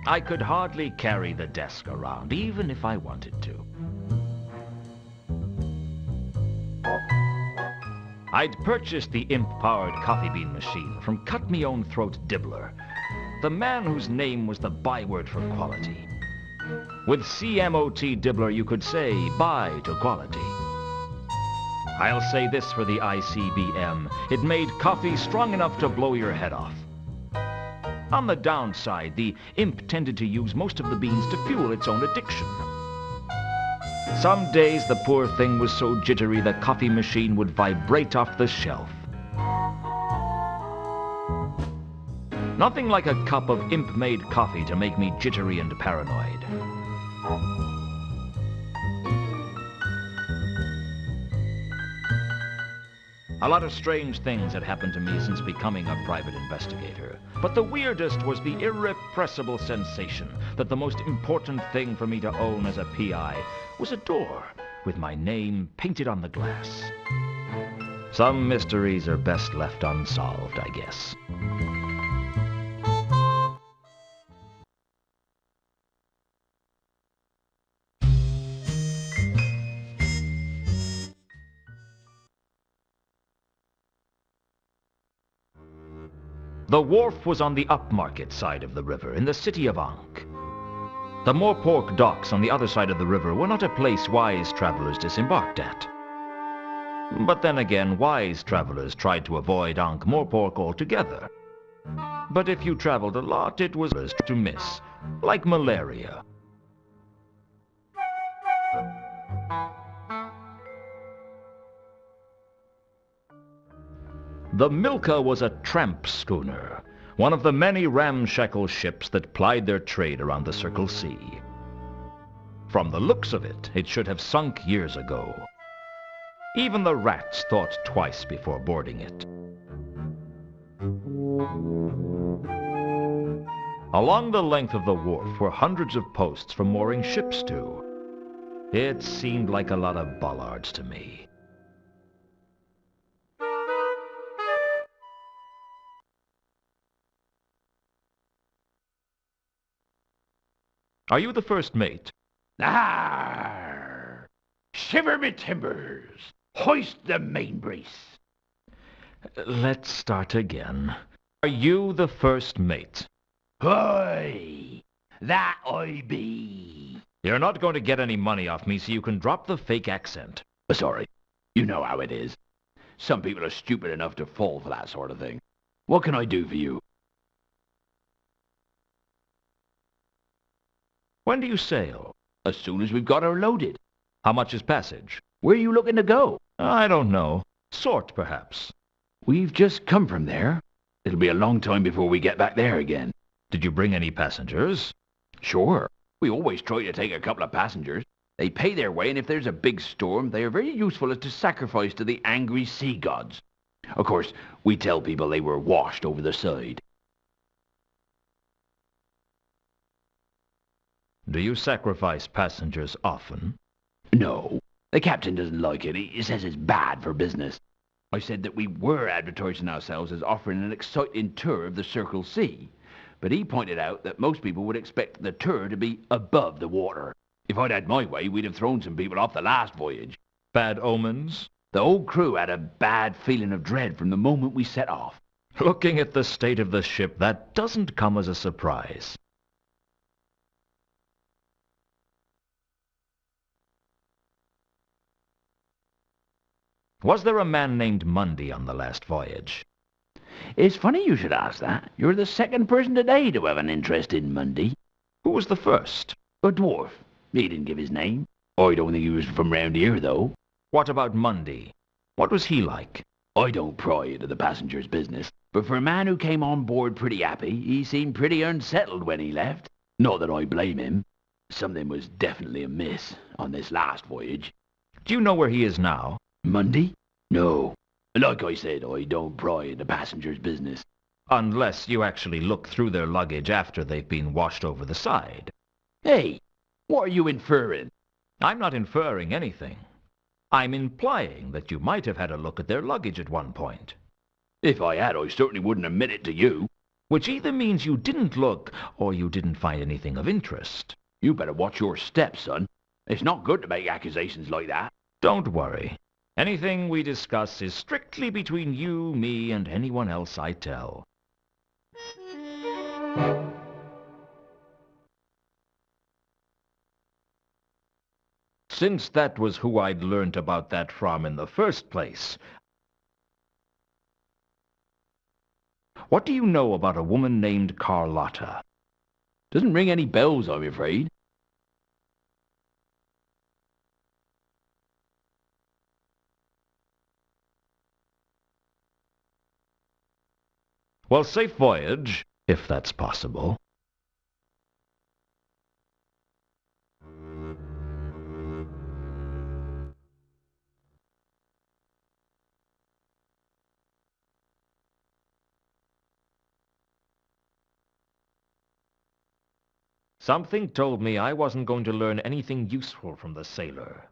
I could hardly carry the desk around, even if I wanted to. I'd purchased the imp-powered coffee bean machine from Cut-Me-Own-Throat Dibbler, the man whose name was the byword for quality. With CMOT Dibbler, you could say bye to quality. I'll say this for the ICBM, it made coffee strong enough to blow your head off. On the downside, the imp tended to use most of the beans to fuel its own addiction. Some days the poor thing was so jittery the coffee machine would vibrate off the shelf. Nothing like a cup of imp-made coffee to make me jittery and paranoid. A lot of strange things had happened to me since becoming a private investigator. But the weirdest was the irrepressible sensation that the most important thing for me to own as a PI was a door with my name painted on the glass. Some mysteries are best left unsolved, I guess. The wharf was on the upmarket side of the river, in the city of Ankh. The Moorpork docks on the other side of the river were not a place wise travelers disembarked at. But then again, wise travelers tried to avoid Ankh-Morpork altogether. But if you traveled a lot, it was to miss, like malaria. The Milka was a tramp schooner, one of the many ramshackle ships that plied their trade around the Circle Sea. From the looks of it, it should have sunk years ago. Even the rats thought twice before boarding it. Along the length of the wharf were hundreds of posts for mooring ships to. It seemed like a lot of bollards to me. Are you the first mate? Arr! Shiver me timbers! Hoist the main brace! Let's start again. Are you the first mate? Hoy! That I be! You're not going to get any money off me, so you can drop the fake accent. Sorry. You know how it is. Some people are stupid enough to fall for that sort of thing. What can I do for you? When do you sail? As soon as we've got her loaded. How much is passage? Where are you looking to go? I don't know. Sort, perhaps. We've just come from there. It'll be a long time before we get back there again. Did you bring any passengers? Sure. We always try to take a couple of passengers. They pay their way, and if there's a big storm, they are very useful as to sacrifice to the angry sea gods. Of course, we tell people they were washed over the side. Do you sacrifice passengers often? No. The captain doesn't like it. He says it's bad for business. I said that we were advertising ourselves as offering an exciting tour of the Circle Sea, but he pointed out that most people would expect the tour to be above the water. If I'd had my way, we'd have thrown some people off the last voyage. Bad omens? The whole crew had a bad feeling of dread from the moment we set off. Looking at the state of the ship, that doesn't come as a surprise. Was there a man named Mundy on the last voyage? It's funny you should ask that. You're the second person today to have an interest in Mundy. Who was the first? A dwarf. He didn't give his name. I don't think he was from round here, though. What about Mundy? What was he like? I don't pry into the passenger's business, but for a man who came on board pretty happy, he seemed pretty unsettled when he left. Not that I blame him. Something was definitely amiss on this last voyage. Do you know where he is now? Mundy? No. Like I said, I don't pry into passengers' business. Unless you actually look through their luggage after they've been washed over the side. Hey, what are you inferring? I'm not inferring anything. I'm implying that you might have had a look at their luggage at one point. If I had, I certainly wouldn't admit it to you. which either means you didn't look or you didn't find anything of interest. You better watch your steps, son. It's not good to make accusations like that. Don't worry. Anything we discuss is strictly between you, me, and anyone else I tell. Since that was who I'd learnt about that from in the first place, what do you know about a woman named Carlotta? Doesn't ring any bells, I'm afraid. Well, safe voyage, if that's possible. Something told me I wasn't going to learn anything useful from the sailor.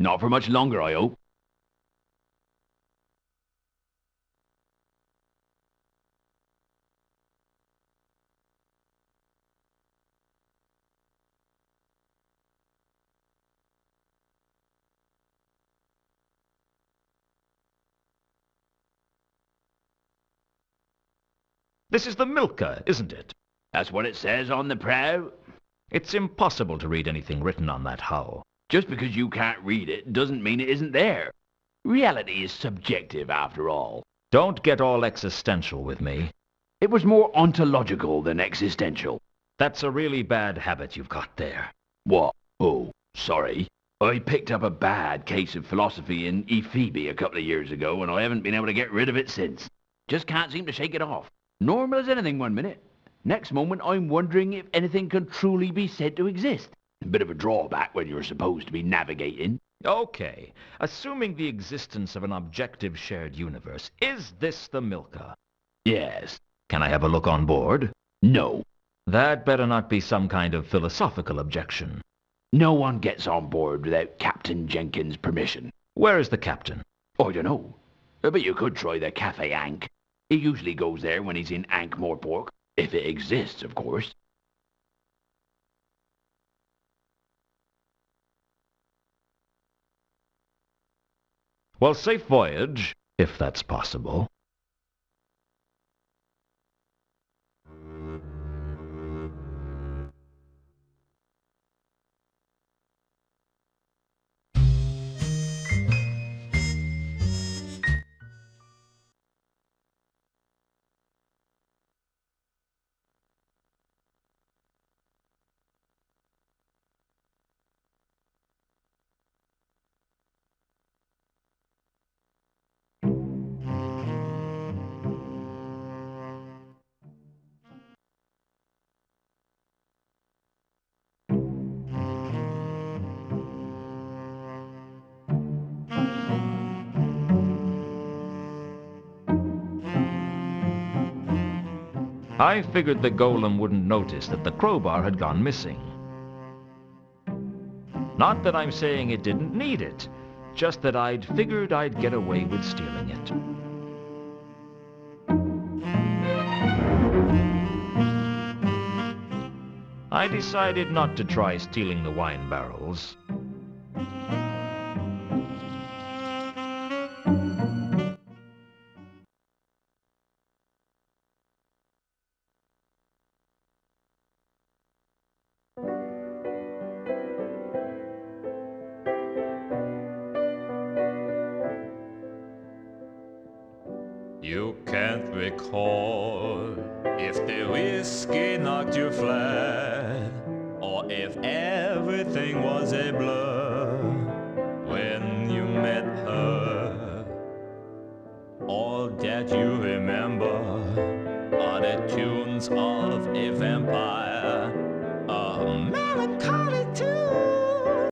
Not for much longer, I hope. This is the Milka, isn't it? That's what it says on the prow. It's impossible to read anything written on that hull. Just because you can't read it doesn't mean it isn't there. Reality is subjective, after all. Don't get all existential with me. It was more ontological than existential. That's a really bad habit you've got there. What? Oh, sorry. I picked up a bad case of philosophy in ePSXe a couple of years ago, and I haven't been able to get rid of it since. Just can't seem to shake it off. Normal as anything one minute. Next moment, I'm wondering if anything can truly be said to exist. A bit of a drawback when you're supposed to be navigating. Okay, assuming the existence of an objective shared universe, is this the Milka? Yes. Can I have a look on board? No. That better not be some kind of philosophical objection. No one gets on board without Captain Jenkins' permission. Where is the captain? I don't know. But you could try the Cafe Ankh. He usually goes there when he's in Ankh-Morpork. If it exists, of course. Well, safe voyage, if that's possible. I figured the golem wouldn't notice that the crowbar had gone missing. Not that I'm saying it didn't need it, just that I'd figured I'd get away with stealing it. I decided not to try stealing the wine barrels. You can't recall if the whiskey knocked you flat, or if everything was a blur when you met her. All that you remember are the tunes of a vampire